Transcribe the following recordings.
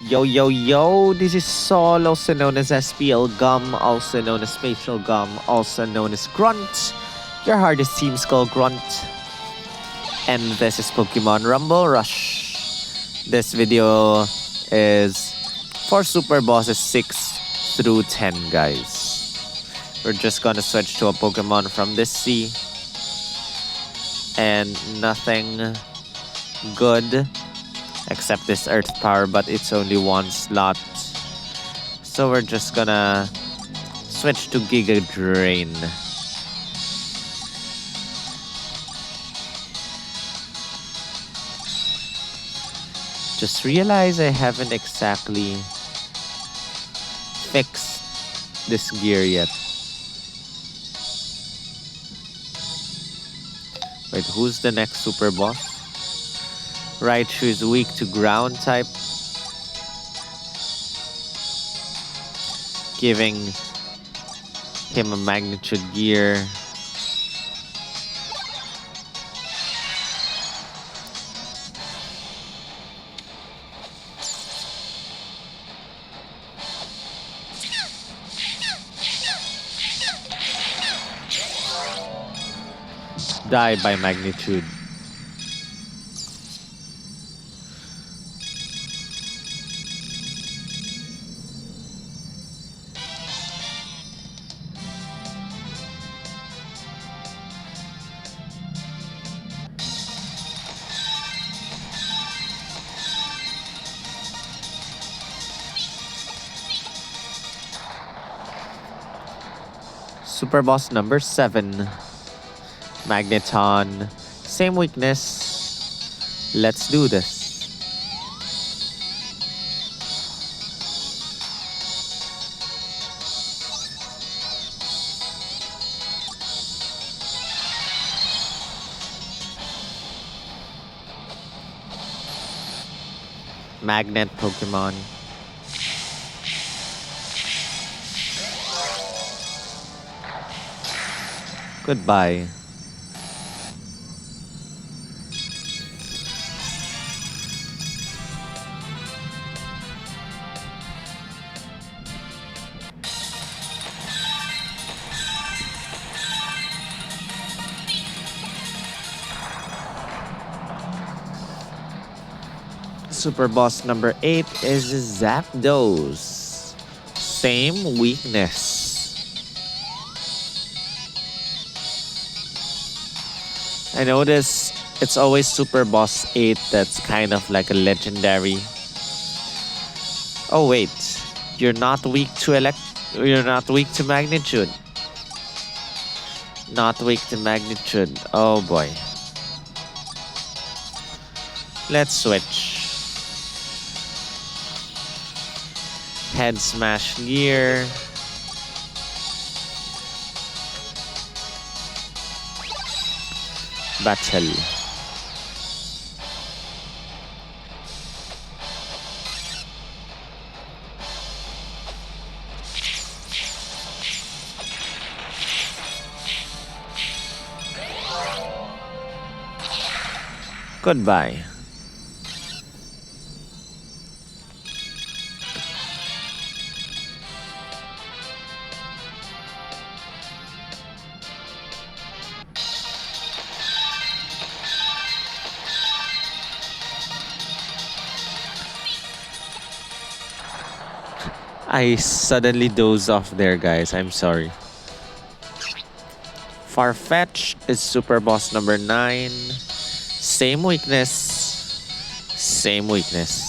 Yo, yo, yo, this is Sol, also known as SPL Gum, also known as Spatial Gum, also known as Grunt, your hardest Team Skull Grunt. And this is Pokemon Rumble Rush. This video is for Super Bosses 6 through 10, guys. We're just gonna switch to a Pokemon from this sea. And nothing good except this Earth Power, but it's only one slot. So we're just gonna switch to Giga Drain. Just realized I haven't exactly fixed this gear yet. Wait, who's the next super boss? Raichu is weak to ground type, giving him a magnitude gear. Die by magnitude. Super boss number 7. Magneton. Same weakness. Let's do this. Magnet Pokemon. Goodbye. Super boss number 8 is Zapdos. Same weakness. I notice it's always Super Boss 8 that's kind of like a legendary. Oh wait, you're not weak to magnitude. Not weak to magnitude. Oh boy. Let's switch. Head smash gear. Battle. Goodbye. I suddenly doze off there, guys. I'm sorry. Farfetch'd is Super Boss number 9. Same weakness. Same weakness.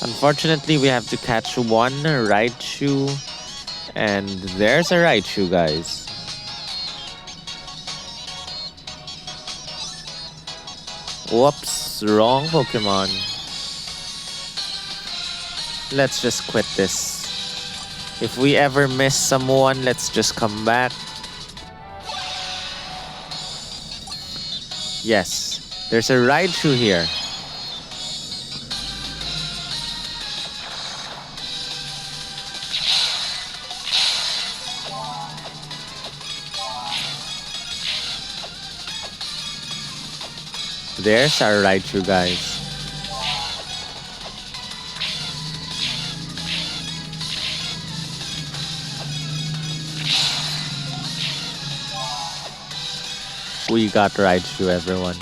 Unfortunately, we have to catch one Raichu. And there's a Raichu, guys. Whoops, wrong Pokemon. Let's just quit this. If we ever miss someone, let's just come back. Yes, there's a Raichu here. There's our Raichu, guys. We got Raichu, everyone.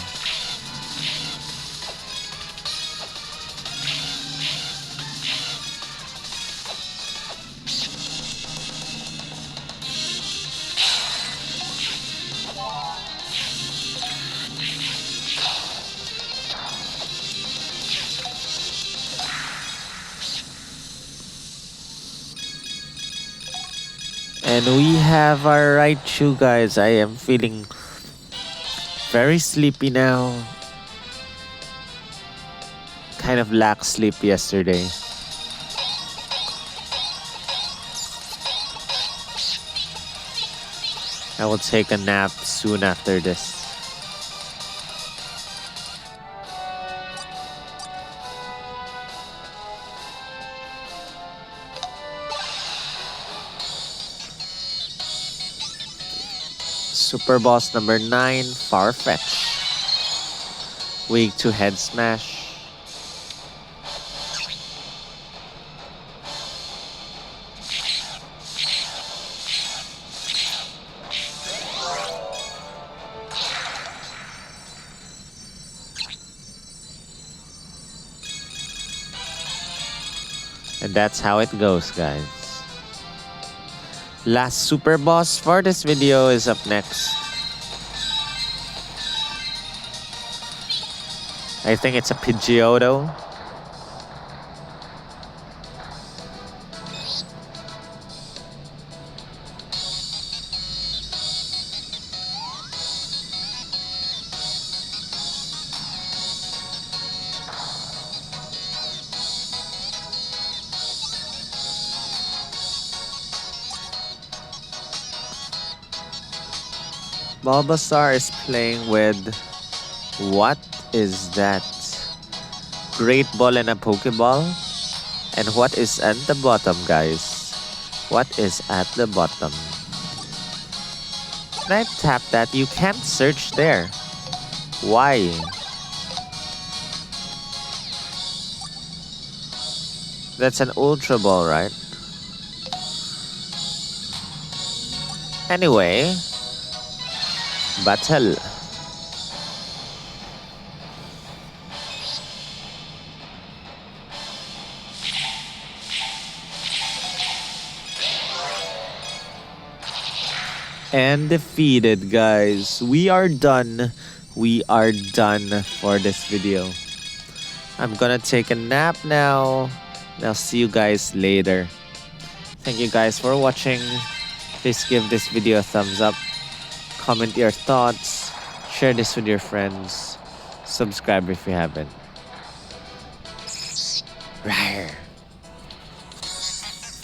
And we have our Raichu, guys. I am feeling very sleepy now. Kind of lack sleep yesterday. I will take a nap soon after this. Super boss number 9, Farfetch'd. Weak to head smash. And that's how it goes, guys. Last super boss for this video is up next. I think it's a Pidgeotto. Bulbasaur is playing with... What is that? Great Ball and a Pokeball? And what is at the bottom, guys? What is at the bottom? Can I tap that? You can't search there. Why? That's an Ultra Ball, right? Anyway... Battle. And defeated, guys. We are done. We are done for this video. I'm gonna take a nap now. And I'll see you guys later. Thank you guys for watching. Please give this video a thumbs up. Comment your thoughts, share this with your friends, subscribe if you haven't. Rawr.